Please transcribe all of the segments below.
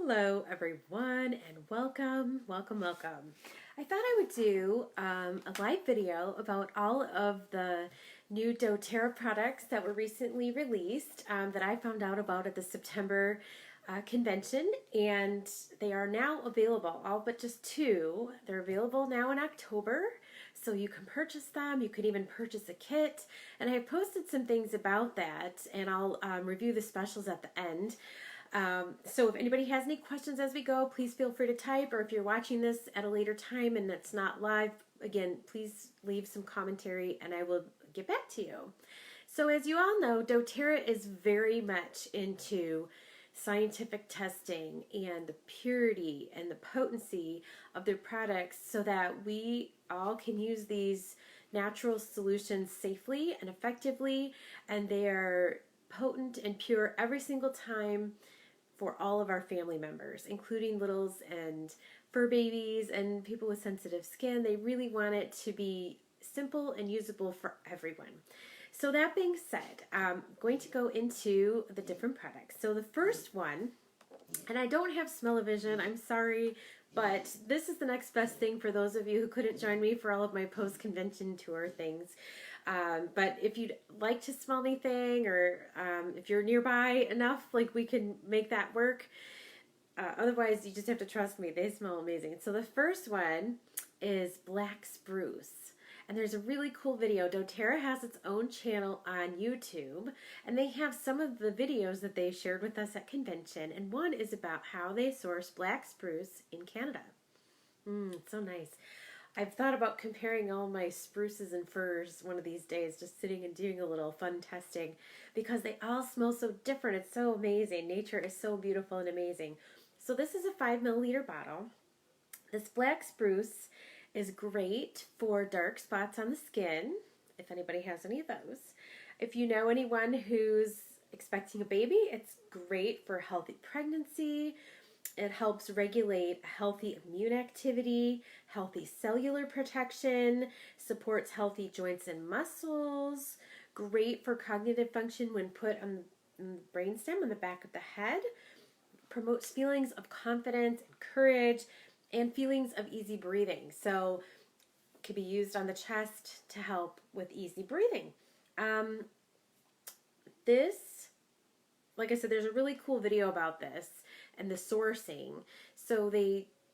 Hello everyone and welcome. I thought I would do a live video about all of the new doTERRA products that were recently released that I found out about at the September convention, and they are now available, all but just two. They're available now in October, so you can purchase them. You could even purchase a kit, and I have posted some things about that, and I'll review the specials at the end. So if anybody has any questions as we go, please feel free to type, or if you're watching this at a later time and it's not live, again, please leave some commentary and I will get back to you. So as you all know, doTERRA is very much into scientific testing and the purity and the potency of their products so that we all can use these natural solutions safely and effectively, and they are potent and pure every single time for all of our family members, including littles and fur babies and people with sensitive skin. They really want it to be simple and usable for everyone. So that being said, I'm going to go into the different products. So the first one, and I don't have smell-o-vision, I'm sorry, but this is the next best thing for those of you who couldn't join me for all of my post-convention tour things. But if you'd like to smell anything, or if you're nearby enough, like, we can make that work. Otherwise, you just have to trust me. They smell amazing. So the first one is Black Spruce. And there's a really cool video. doTERRA has its own channel on YouTube, and they have some of the videos that they shared with us at convention. And one is about how they source black spruce in Canada. It's so nice. I've thought about comparing all my spruces and firs one of these days, just sitting and doing a little fun testing, because they all smell so different. It's so amazing. Nature is so beautiful and amazing. So this is a 5 milliliter bottle. This black spruce is great for dark spots on the skin, if anybody has any of those. If you know anyone who's expecting a baby, it's great for healthy pregnancy. It helps regulate healthy immune activity, healthy cellular protection, supports healthy joints and muscles, great for cognitive function when put on the brainstem, on the back of the head, promotes feelings of confidence and courage, and feelings of easy breathing. So it can be used on the chest to help with easy breathing. This, like I said, there's a really cool video about this and the sourcing. So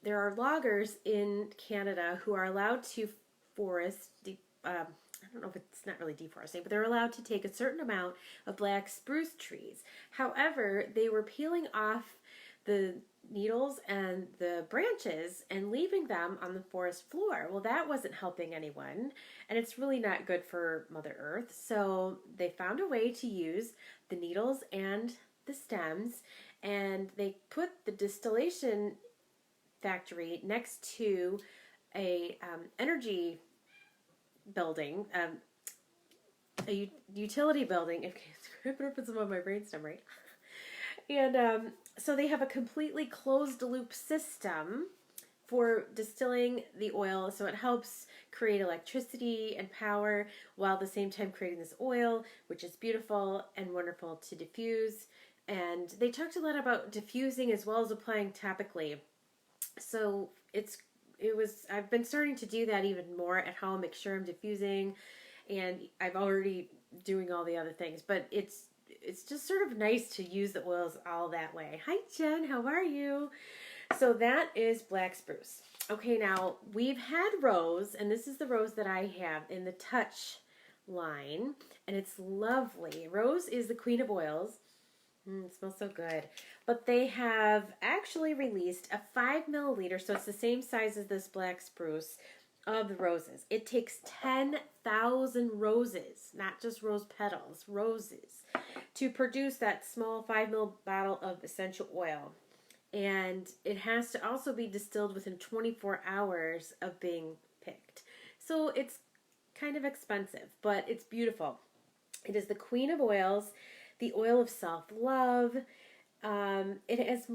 there are loggers in Canada who are allowed to forest, I don't know if it's not really deforesting, but they're allowed to take a certain amount of black spruce trees. However, they were peeling off the needles and the branches and leaving them on the forest floor. Well, that wasn't helping anyone, and it's really not good for Mother Earth. So they found a way to use the needles and the stems, and they put the distillation factory next to a energy building, a utility building. Okay, I'm gonna put some on my brainstem, right? And so they have a completely closed loop system for distilling the oil, so it helps create electricity and power while at the same time creating this oil, which is beautiful and wonderful to diffuse. And they talked a lot about diffusing as well as applying topically. So I've been starting to do that even more at home, make sure I'm diffusing, and I've already doing all the other things, but it's just sort of nice to use the oils all that way. Hi Jen, how are you? So that is black spruce. Okay, now we've had rose, and this is the rose that I have in the Touch line, and it's lovely. Rose is the queen of oils. It smells so good. But they have actually released a 5 milliliter, so it's the same size as this black spruce, of the roses. It takes 10,000 roses, not just rose petals, roses, to produce that small 5 ml bottle of essential oil. And it has to also be distilled within 24 hours of being picked. So it's kind of expensive, but it's beautiful. It is the queen of oils, the oil of self-love. It's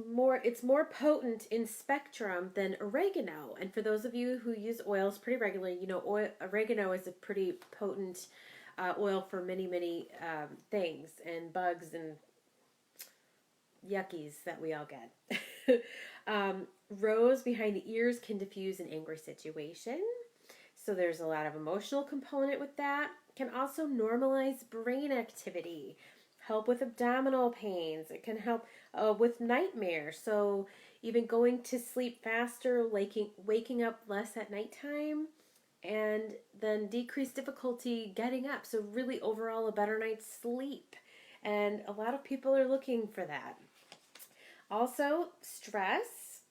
more potent in spectrum than oregano. And for those of you who use oils pretty regularly, you know oregano is a pretty potent oil for many things, and bugs and yuckies that we all get. Rose behind the ears can diffuse an angry situation. So there's a lot of emotional component with that. Can also normalize brain activity, help with abdominal pains. It can help with nightmares. So even going to sleep faster, waking up less at nighttime, and then decrease difficulty getting up. So really overall a better night's sleep. And a lot of people are looking for that. Also, stress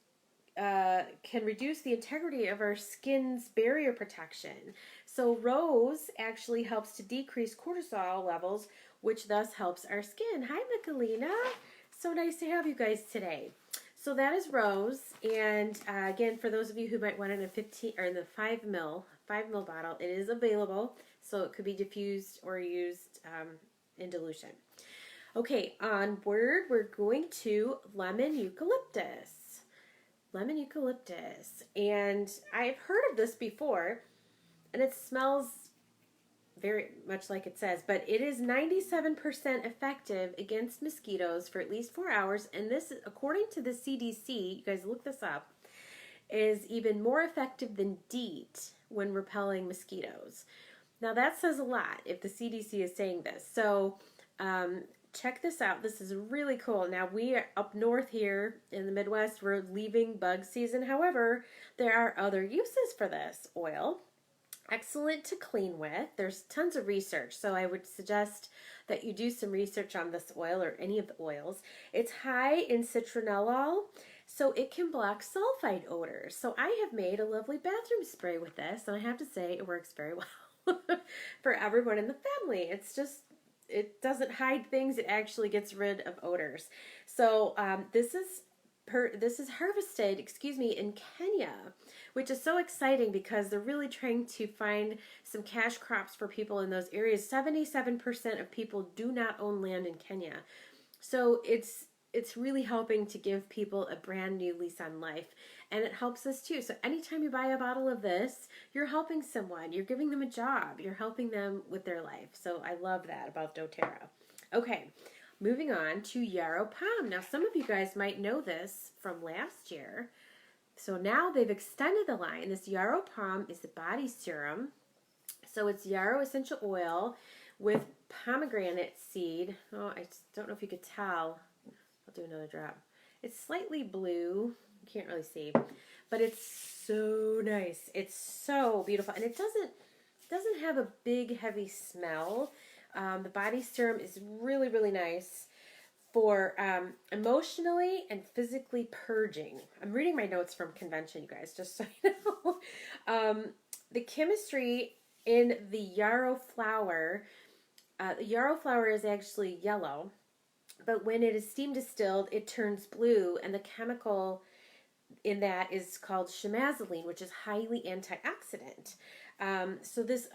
can reduce the integrity of our skin's barrier protection. So rose actually helps to decrease cortisol levels, which thus helps our skin. Hi, Michelina. So nice to have you guys today. So that is rose, and again, for those of you who might want it in a 15 or in the 5 ml bottle, it is available. So it could be diffused or used in dilution. Okay, onward, we're going to lemon eucalyptus. Lemon eucalyptus. And I've heard of this before, and it smells very much like it says, but it is 97% effective against mosquitoes for at least 4 hours. And this, according to the CDC, you guys look this up, is even more effective than DEET when repelling mosquitoes. Now that says a lot if the CDC is saying this. So check this out. This is really cool. Now we are up north here in the Midwest. We're leaving bug season. However, there are other uses for this oil. Excellent to clean with. There's tons of research, so I would suggest that you do some research on this oil or any of the oils. It's high in citronellol, so it can block sulfite odors. So I have made a lovely bathroom spray with this, and I have to say it works very well for everyone in the family. It's just, it doesn't hide things. It actually gets rid of odors. So this is harvested, in Kenya, which is so exciting because they're really trying to find some cash crops for people in those areas. 77% of people do not own land in Kenya. So it's really helping to give people a brand new lease on life. And it helps us too. So anytime you buy a bottle of this, you're helping someone. You're giving them a job. You're helping them with their life. So I love that about doTERRA. Okay. Moving on to Yarrow Pom. Now, some of you guys might know this from last year. So now they've extended the line. This Yarrow Pom is the body serum. So it's yarrow essential oil with pomegranate seed. Oh, I don't know if you could tell. I'll do another drop. It's slightly blue. You can't really see. But it's so nice. It's so beautiful. And it doesn't have a big, heavy smell. The body serum is really, really nice for emotionally and physically purging. I'm reading my notes from convention, you guys, just so you know. The chemistry in the yarrow flower is actually yellow, but when it is steam distilled, it turns blue, and the chemical in that is called chemazoline, which is highly antioxidant. So this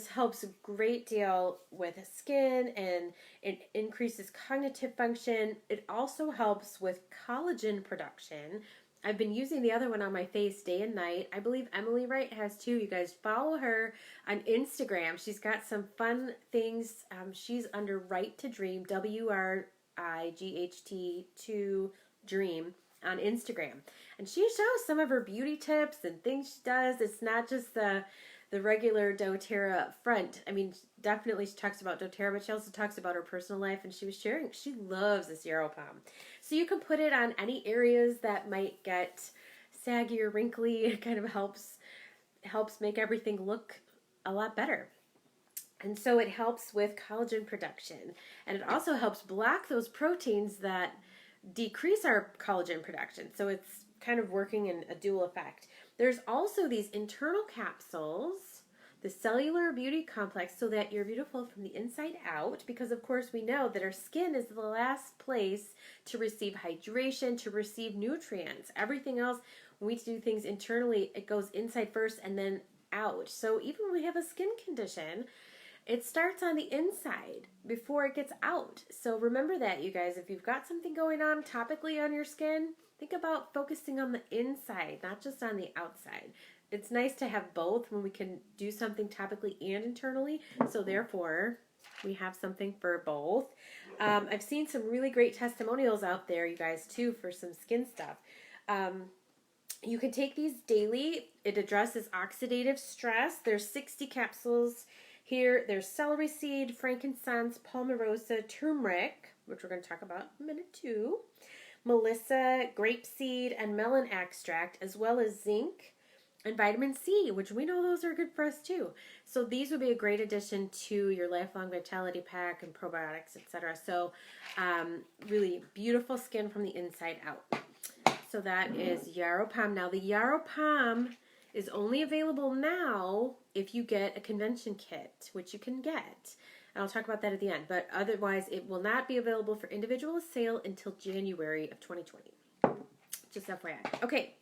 helps a great deal with skin, and it increases cognitive function. It also helps with collagen production. I've been using the other one on my face day and night. I believe Emily Wright has too. You guys follow her on Instagram. She's got some fun things. She's under Right to Dream, WRIGHT2 Dream on Instagram. And she shows some of her beauty tips and things she does. It's not just the regular doTERRA front. I mean, definitely she talks about doTERRA, but she also talks about her personal life, and she was sharing, she loves this Yarrow Pom. So you can put it on any areas that might get saggy or wrinkly. It kind of helps make everything look a lot better. And so it helps with collagen production. And it also helps block those proteins that decrease our collagen production. So it's kind of working in a dual effect. There's also these internal capsules, the cellular beauty complex, so that you're beautiful from the inside out, because of course we know that our skin is the last place to receive hydration, to receive nutrients. Everything else, when we do things internally, it goes inside first and then out. So even when we have a skin condition, it starts on the inside before it gets out. So remember that, you guys. If you've got something going on topically on your skin, think about focusing on the inside, not just on the outside. It's nice to have both when we can do something topically and internally. So therefore, we have something for both. I've seen some really great testimonials out there, you guys, too, for some skin stuff. You can take these daily. It addresses oxidative stress. There's 60 capsules here. There's celery seed, frankincense, palmarosa, turmeric, which we're going to talk about in a minute too, melissa, grapeseed, and melon extract, as well as zinc and vitamin C, which we know those are good for us too. So these would be a great addition to your Lifelong Vitality Pack and probiotics, etc. So really beautiful skin from the inside out. So that is Yarrow Palm. Now the Yarrow Palm is only available now if you get a convention kit, which you can get. And I'll talk about that at the end. But otherwise, it will not be available for individual sale until January of 2020. Just FYI. Okay,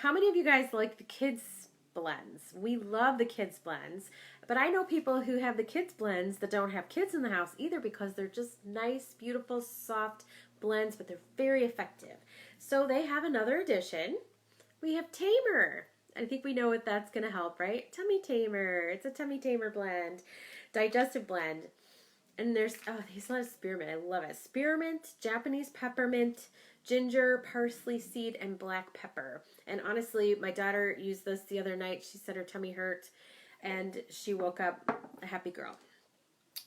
how many of you guys like the kids blends? We love the kids blends. But I know people who have the kids blends that don't have kids in the house either, because they're just nice, beautiful, soft blends, but they're very effective. So they have another addition. We have Tamer. I think we know what that's going to help, right? Tummy Tamer. It's a Tummy Tamer blend. Digestive blend. And there's, oh, these love spearmint. I love it. Spearmint, Japanese peppermint, ginger, parsley seed, and black pepper. And honestly, my daughter used this the other night. She said her tummy hurt, and she woke up a happy girl.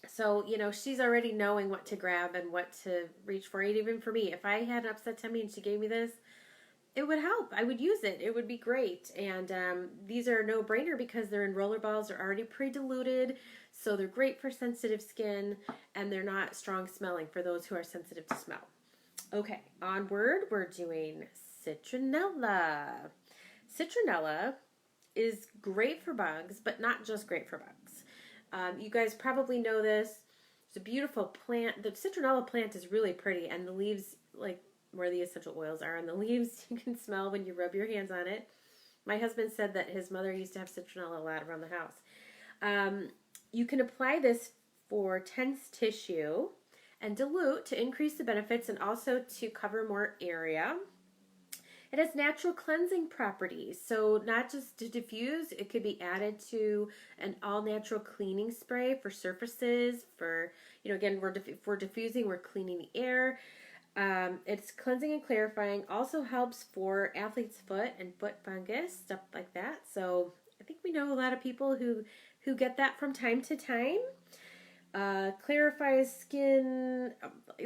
So, you know, she's already knowing what to grab and what to reach for. And even for me, if I had an upset tummy and she gave me this, it would help. I would use it. It would be great. And these are a no-brainer because they're in roller balls. They're already pre-diluted. So they're great for sensitive skin, and they're not strong smelling for those who are sensitive to smell. Okay, onward, we're doing citronella. Citronella is great for bugs, but not just great for bugs. You guys probably know this. It's a beautiful plant. The citronella plant is really pretty, and the leaves, like where the essential oils are on the leaves, you can smell when you rub your hands on it. My husband said that his mother used to have citronella a lot around the house. You can apply this for tense tissue and dilute to increase the benefits and also to cover more area. It has natural cleansing properties, so not just to diffuse, it could be added to an all-natural cleaning spray for surfaces, for, you know, again, if we're diffusing, we're cleaning the air. It's cleansing and clarifying, also helps for athlete's foot and foot fungus, stuff like that. So I think we know a lot of people who get that from time to time. Clarifies skin,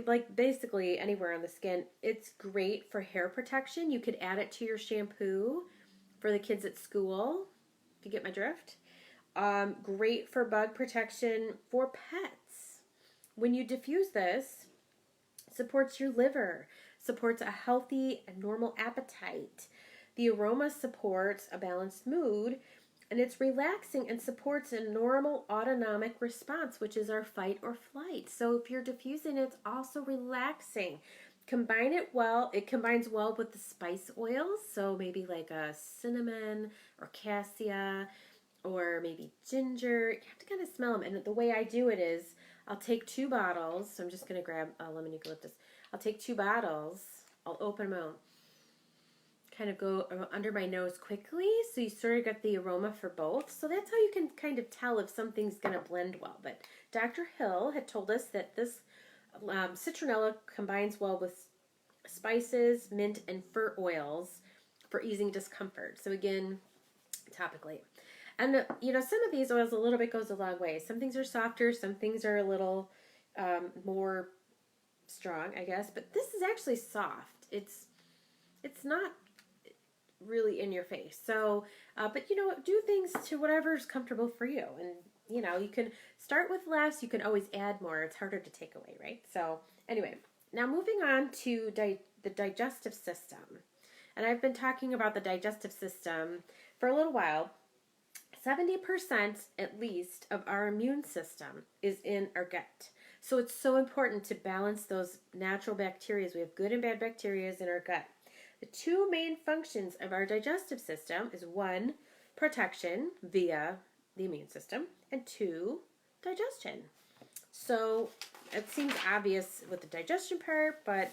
like basically anywhere on the skin. It's great for hair protection. You could add it to your shampoo for the kids at school, if you get my drift. Great for bug protection for pets. When you diffuse this, supports your liver, supports a healthy and normal appetite. The aroma supports a balanced mood, and it's relaxing and supports a normal autonomic response, which is our fight or flight. So if you're diffusing, it's also relaxing. Combine it well. It combines well with the spice oils, so maybe like a cinnamon or cassia or maybe ginger. You have to kind of smell them. And the way I do it is I'll take 2 bottles. So I'm just going to grab lemon eucalyptus. I'll take 2 bottles. I'll open them out. Kind of go under my nose quickly, so you sort of get the aroma for both. So that's how you can kind of tell if something's going to blend well. But Dr. Hill had told us that this citronella combines well with spices, mint, and fir oils for easing discomfort. So again, topically. And you know, some of these oils, a little bit goes a long way. Some things are softer, some things are a little more strong, I guess. But this is actually soft. It's not really in your face. So, but you know, do things to whatever's comfortable for you. And, you know, you can start with less. You can always add more. It's harder to take away, right? So anyway, now moving on to the digestive system. And I've been talking about the digestive system for a little while. 70% at least of our immune system is in our gut. So it's so important to balance those natural bacteria. We have good and bad bacteria in our gut. The 2 main functions of our digestive system is 1, protection via the immune system, and 2, digestion. So it seems obvious with the digestion part, but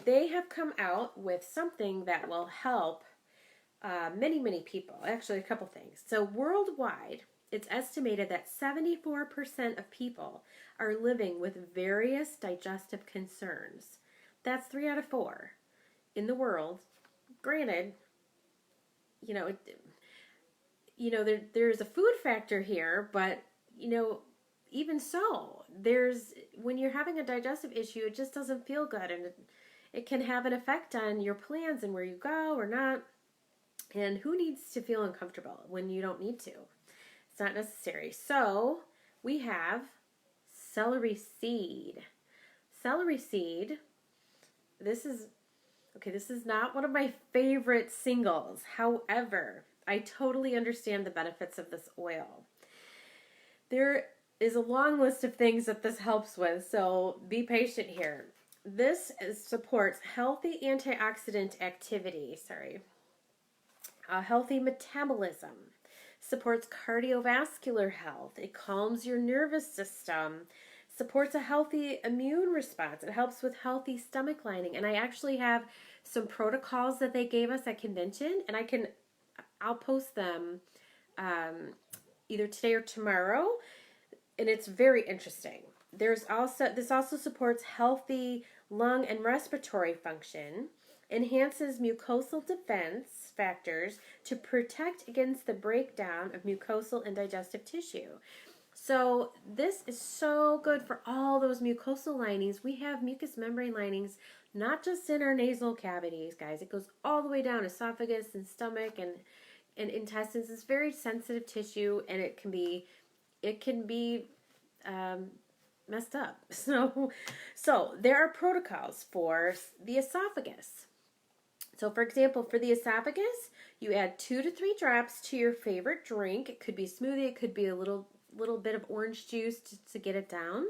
they have come out with something that will help many, many people. Actually, a couple things. So worldwide, it's estimated that 74% of people are living with various digestive concerns. That's 3 out of 4 in the world. Granted, there's a food factor here, but even so, when you're having a digestive issue, it just doesn't feel good, and it can have an effect on your plans and where you go or not. And who needs to feel uncomfortable when you don't need to? It's not necessary. So we have celery seed. Celery seed, this is not one of my favorite singles. However, I totally understand the benefits of this oil. There is a long list of things that this helps with, so be patient here. This supports healthy antioxidant activity, healthy metabolism, supports cardiovascular health, it calms your nervous system, supports a healthy immune response, it helps with healthy stomach lining, and I actually have some protocols that they gave us at convention, and I'll post them either today or tomorrow, and it's very interesting. This also supports healthy lung and respiratory function, enhances mucosal defense factors to protect against the breakdown of mucosal and digestive tissue. So this is so good for all those mucosal linings. We have mucous membrane linings, not just in our nasal cavities, guys. It goes all the way down esophagus and stomach and intestines. It's very sensitive tissue, and it can be messed up. So there are protocols for the esophagus. So for example, for the esophagus, you add 2 to 3 drops to your favorite drink. It could be smoothie, it could be a little bit of orange juice to get it down.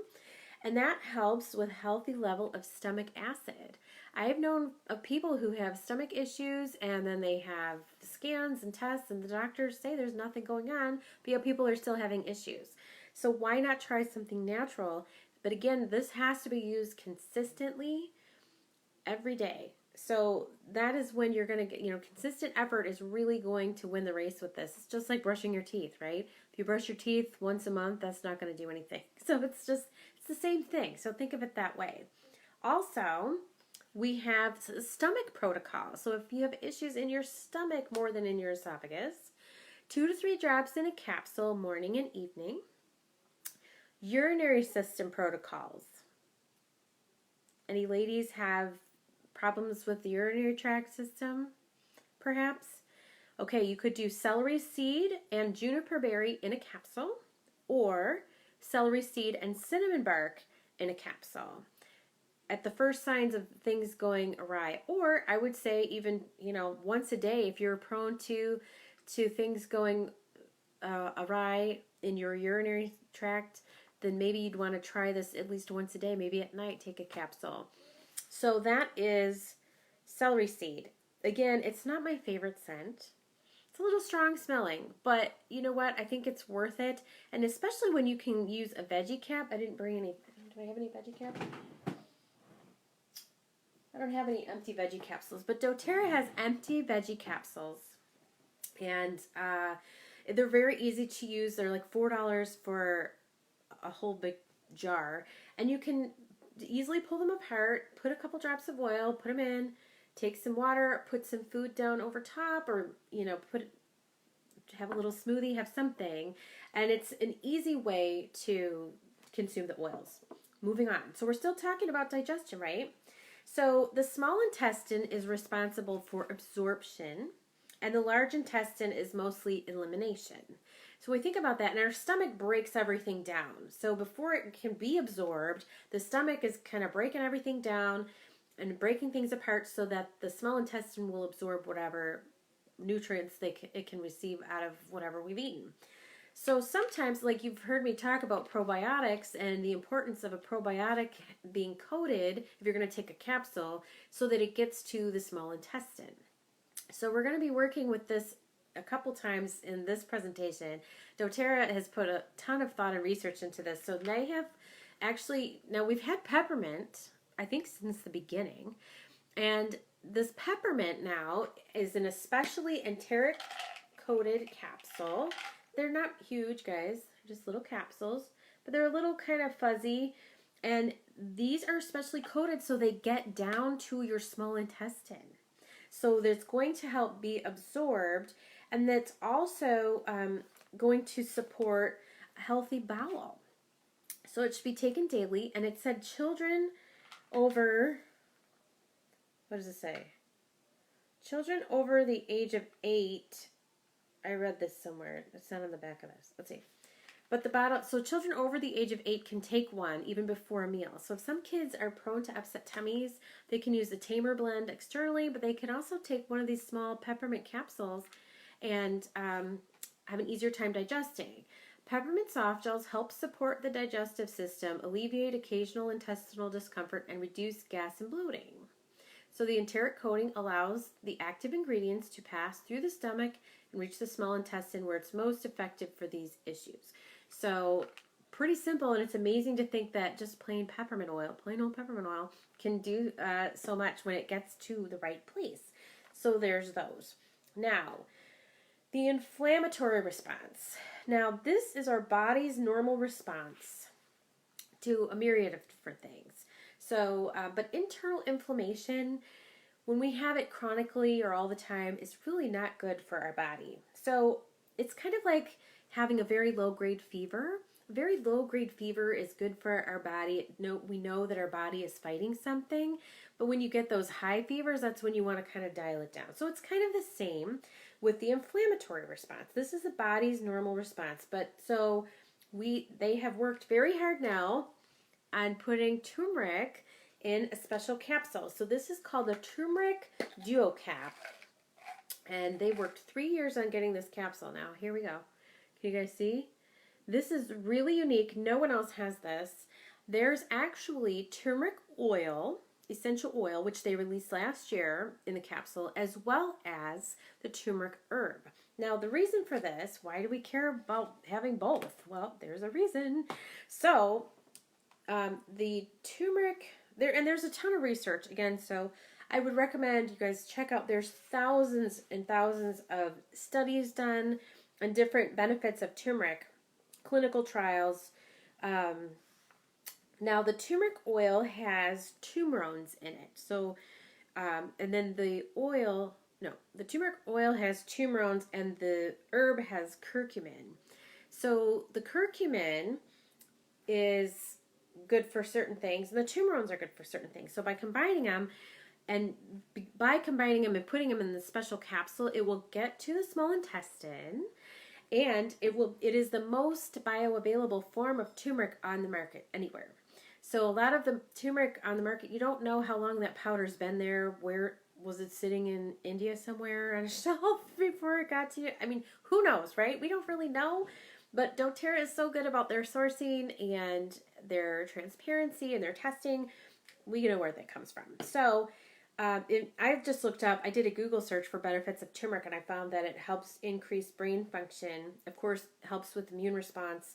And that helps with healthy level of stomach acid. I have known of people who have stomach issues, and then they have scans and tests, and the doctors say there's nothing going on, but yet people are still having issues. So why not try something natural? But again, this has to be used consistently every day. So that is when you're going to get, consistent effort is really going to win the race with this. It's just like brushing your teeth, right? If you brush your teeth once a month, that's not going to do anything. So it's the same thing. So think of it that way. Also, we have stomach protocol. So if you have issues in your stomach more than in your esophagus, 2 to 3 drops in a capsule morning and evening. Urinary system protocols. Any ladies have problems with the urinary tract system, perhaps? Okay, you could do celery seed and juniper berry in a capsule, or celery seed and cinnamon bark in a capsule at the first signs of things going awry. Or I would say even, once a day, if you're prone to things going awry in your urinary tract, then maybe you'd want to try this at least once a day. Maybe at night, take a capsule. So that is celery seed. Again, it's not my favorite scent. It's a little strong smelling, but you know what? I think it's worth it. And especially when you can use a veggie cap. I didn't bring any. Do I have any veggie caps? I don't have any empty veggie capsules, but doTERRA has empty veggie capsules. And they're very easy to use. They're like $4 for a whole big jar. And you can easily pull them apart, put a couple drops of oil, put them in, take some water, put some food down over top, or have a little smoothie, have something, and it's an easy way to consume the oils. Moving on. So we're still talking about digestion, right? So the small intestine is responsible for absorption, and the large intestine is mostly elimination. So we think about that, and our stomach breaks everything down. So before it can be absorbed, the stomach is kind of breaking everything down and breaking things apart so that the small intestine will absorb whatever nutrients it can receive out of whatever we've eaten. So sometimes, like you've heard me talk about probiotics and the importance of a probiotic being coated if you're going to take a capsule so that it gets to the small intestine. So we're going to be working with this a couple times in this presentation. doTERRA has put a ton of thought and research into this. So they have now we've had peppermint, I think, since the beginning. And this peppermint now is an especially enteric coated capsule. they're not huge, guys. They're just little capsules, but they're a little kind of fuzzy. And these are specially coated so they get down to your small intestine. So that's going to help be absorbed, and that's also going to support a healthy bowel. So it should be taken daily, and it said children over, what does it say? Children over the age of 8. I read this somewhere. It's not on the back of this. Let's see. But the bottle, so children over the age of 8 can take one even before a meal. So if some kids are prone to upset tummies, they can use the Tamer blend externally, but they can also take one of these small peppermint capsules and have an easier time digesting. Peppermint soft gels help support the digestive system, alleviate occasional intestinal discomfort, and reduce gas and bloating. So the enteric coating allows the active ingredients to pass through the stomach and reach the small intestine where it's most effective for these issues. So pretty simple, and it's amazing to think that just plain old peppermint oil, can do so much when it gets to the right place. So there's those. Now, the inflammatory response. Now, this is our body's normal response to a myriad of different things. So, but internal inflammation, when we have it chronically or all the time, is really not good for our body. So it's kind of like having a very low-grade fever. A very low-grade fever is good for our body. We know that our body is fighting something, but when you get those high fevers, that's when you want to kind of dial it down. So it's kind of the same with the inflammatory response. This is the body's normal response, but so they have worked very hard now on putting turmeric in a special capsule. So this is called the Turmeric Gyrocaps, and they worked 3 years on getting this capsule. Now, here we go. Can you guys see? This is really unique. No one else has this. There's actually turmeric oil, essential oil, which they released last year in the capsule, as well as the turmeric herb. Now, the reason for this, why do we care about having both? Well, there's a reason. So, the turmeric, there's a ton of research, again, so I would recommend you guys check out, there's thousands and thousands of studies done on different benefits of turmeric, clinical trials. Now, the turmeric oil has turmerones in it. So, and then the turmeric oil has turmerones, and the herb has curcumin. So, the curcumin is good for certain things, and the turmerones are good for certain things. So, by combining them and putting them in the special capsule, it will get to the small intestine. And it is the most bioavailable form of turmeric on the market anywhere. So a lot of the turmeric on the market, you don't know how long that powder's been there. Where was it sitting in India somewhere on a shelf before it got to you? I mean, who knows, right? We don't really know. But doTERRA is so good about their sourcing and their transparency and their testing. We know where that comes from. So I've just looked up, I did a Google search for benefits of turmeric, and I found that it helps increase brain function. Of course, helps with immune response.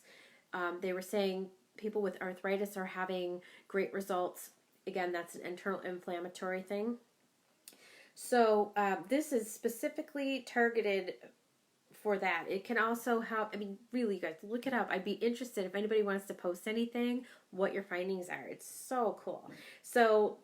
They were saying people with arthritis are having great results. Again, that's an internal inflammatory thing. So this is specifically targeted for that. It can also help, I mean, really, you guys, look it up. I'd be interested if anybody wants to post anything, what your findings are. It's so cool. So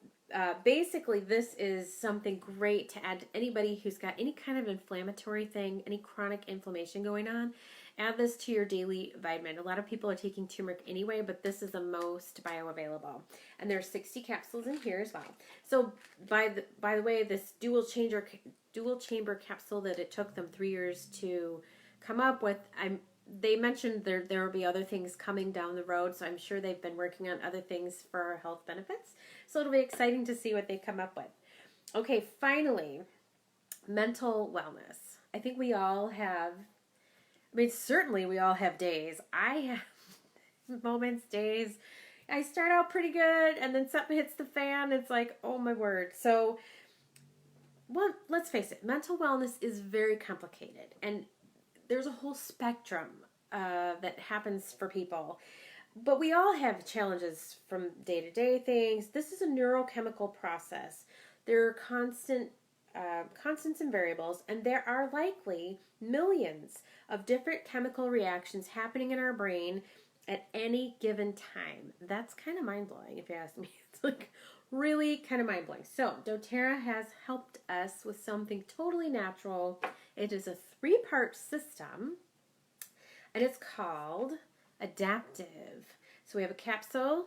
basically, this is something great to add to anybody who's got any kind of inflammatory thing, any chronic inflammation going on. Add this to your daily vitamin. A lot of people are taking turmeric anyway, but this is the most bioavailable. And there's 60 capsules in here as well. So by the way, this dual chamber capsule that it took them 3 years to come up with, they mentioned there will be other things coming down the road, so I'm sure they've been working on other things for health benefits. So it'll be exciting to see what they come up with. Okay, finally, mental wellness. I think we all have, certainly we all have days. I have moments, days. I start out pretty good, and then something hits the fan. It's like, oh my word. So, well, let's face it, mental wellness is very complicated, and there's a whole spectrum that happens for people. But we all have challenges from day-to-day things. This is a neurochemical process. There are constant constants and variables, and there are likely millions of different chemical reactions happening in our brain at any given time. That's kind of mind-blowing if you ask me. It's like really kind of mind-blowing. So doTERRA has helped us with something totally natural. It is a 3-part system, and it's called Adaptive. So we have a capsule,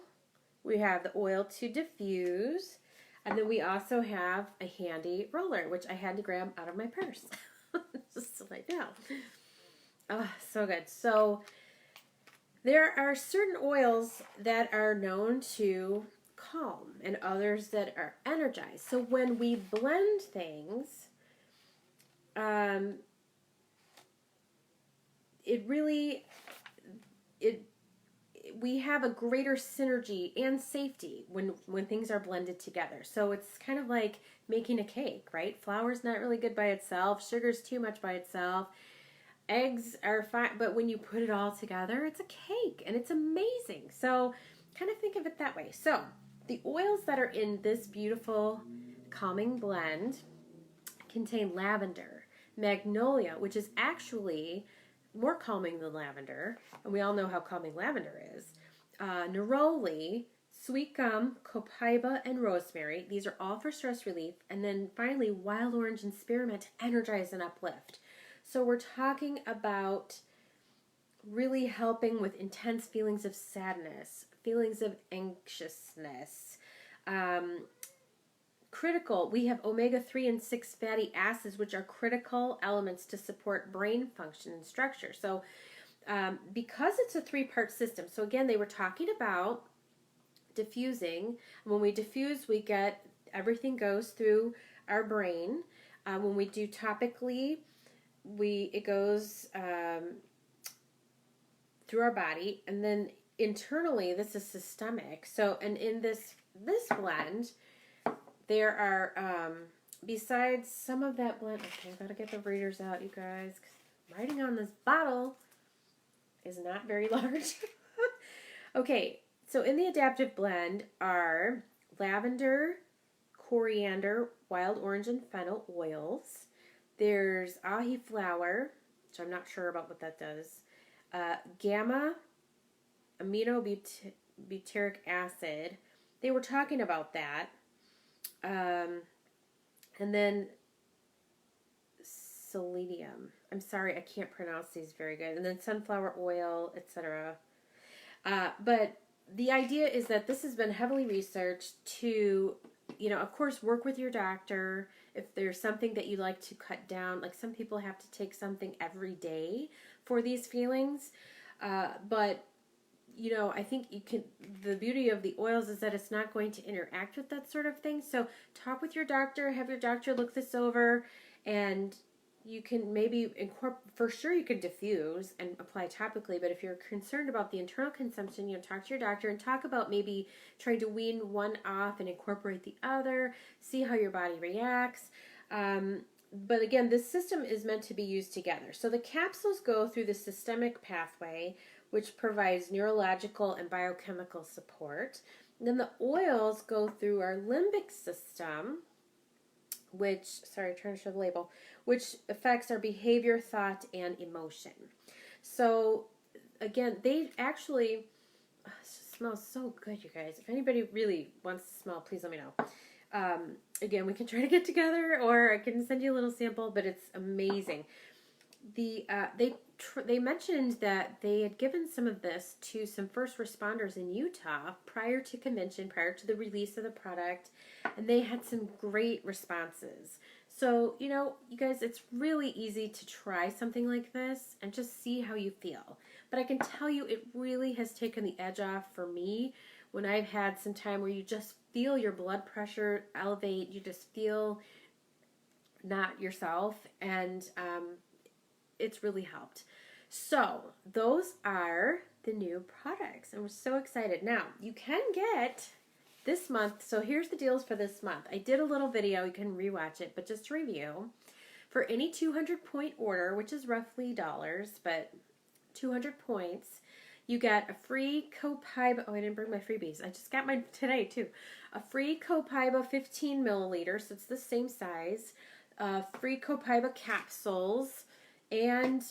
we have the oil to diffuse, and then we also have a handy roller, which I had to grab out of my purse. Just like now. Oh, so good. So there are certain oils that are known to calm and others that are energized. So when we blend things, we have a greater synergy and safety when things are blended together. So it's kind of like making a cake, right? Flour's not really good by itself. Sugar's too much by itself. Eggs are fine, but when you put it all together, it's a cake and it's amazing. So kind of think of it that way. So the oils that are in this beautiful calming blend contain lavender, magnolia, which is actually more calming than lavender, and we all know how calming lavender is, neroli, sweet gum, copaiba, and rosemary. These are all for stress relief. And then finally, wild orange and spearmint to energize and uplift. So we're talking about really helping with intense feelings of sadness, feelings of anxiousness. Critical, we have omega-3 and 6 fatty acids, which are critical elements to support brain function and structure. So because it's a 3-part system, so again, they were talking about diffusing. When we diffuse, we get, everything goes through our brain. When we do topically, it goes through our body, and then internally, this is systemic. So, and in this blend, there are, besides some of that blend, okay, I've got to get the readers out, you guys, 'cause writing on this bottle is not very large. Okay, so in the adaptive blend are lavender, coriander, wild orange, and fennel oils. There's ahi flower, which I'm not sure about what that does. Gamma aminobutyric acid. They were talking about that. And then selenium. I'm sorry, I can't pronounce these very good. And then sunflower oil, etc. But the idea is that this has been heavily researched to, of course, work with your doctor. If there's something that you like to cut down, like some people have to take something every day for these feelings. But I think the beauty of the oils is that it's not going to interact with that sort of thing. So talk with your doctor, have your doctor look this over, and you can maybe for sure you can diffuse and apply topically, but if you're concerned about the internal consumption, talk to your doctor and talk about maybe trying to wean one off and incorporate the other, see how your body reacts. But again, this system is meant to be used together. So the capsules go through the systemic pathway, which provides neurological and biochemical support. And then the oils go through our limbic system, which, sorry, trying to show the label, which affects our behavior, thought, and emotion. So, again, they actually, it smells so good, you guys. If anybody really wants to smell, please let me know. Again, we can try to get together, or I can send you a little sample, but it's amazing. They mentioned that they had given some of this to some first responders in Utah prior to convention, prior to the release of the product, and they had some great responses. So, you guys, it's really easy to try something like this and just see how you feel. But I can tell you it really has taken the edge off for me when I've had some time where you just feel your blood pressure elevate, you just feel not yourself, and it's really helped. So those are the new products, and we're so excited. Now, you can get this month, so here's the deals for this month. I did a little video, you can rewatch it, but just to review, for any 200-point order, which is roughly dollars, but 200 points, you get a free copaiba, oh, I didn't bring my freebies, I just got mine today too, a free copaiba 15 milliliters, so it's the same size, free copaiba capsules, and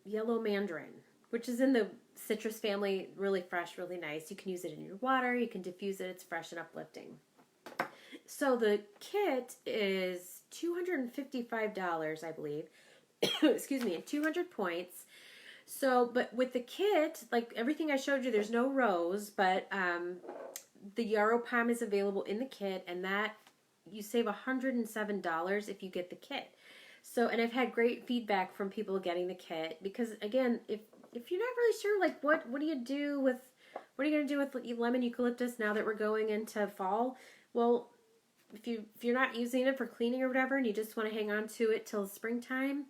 yellow mandarin, which is in the citrus family, really fresh, really nice. You can use it in your water, you can diffuse it, it's fresh and uplifting. So the kit is $255, I believe. Excuse me, and 200 points. So, but with the kit, like everything I showed you, there's no rose, but the yarrow pom is available in the kit, and that you save $107 if you get the kit. So, and I've had great feedback from people getting the kit, because again, if you're not really sure, like what are you going to do with lemon eucalyptus now that we're going into fall? Well, if you're not using it for cleaning or whatever, and you just want to hang on to it till springtime,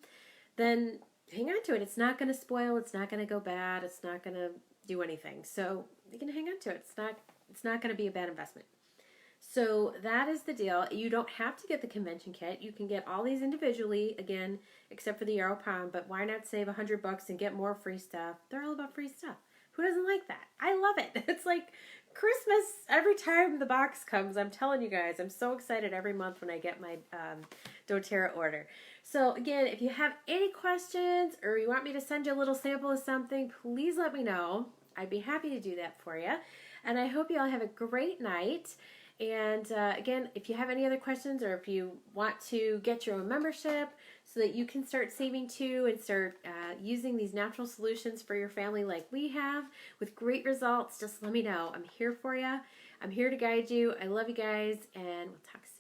then hang on to it. It's not going to spoil. It's not going to go bad. It's not going to do anything. So you can hang on to it. It's not going to be a bad investment. So that is the deal. You don't have to get the convention kit. You can get all these individually, again, except for the yarrow pom. But why not save $100 and get more free stuff? They're all about free stuff. Who doesn't like that? I love it. It's like Christmas every time the box comes. I'm telling you guys, I'm so excited every month when I get my doTERRA order. So again, if you have any questions or you want me to send you a little sample of something, please let me know. I'd be happy to do that for you. And I hope you all have a great night. And again, if you have any other questions, or if you want to get your own membership so that you can start saving too and start using these natural solutions for your family like we have with great results, just let me know. I'm here for you. I'm here to guide you. I love you guys, and we'll talk soon.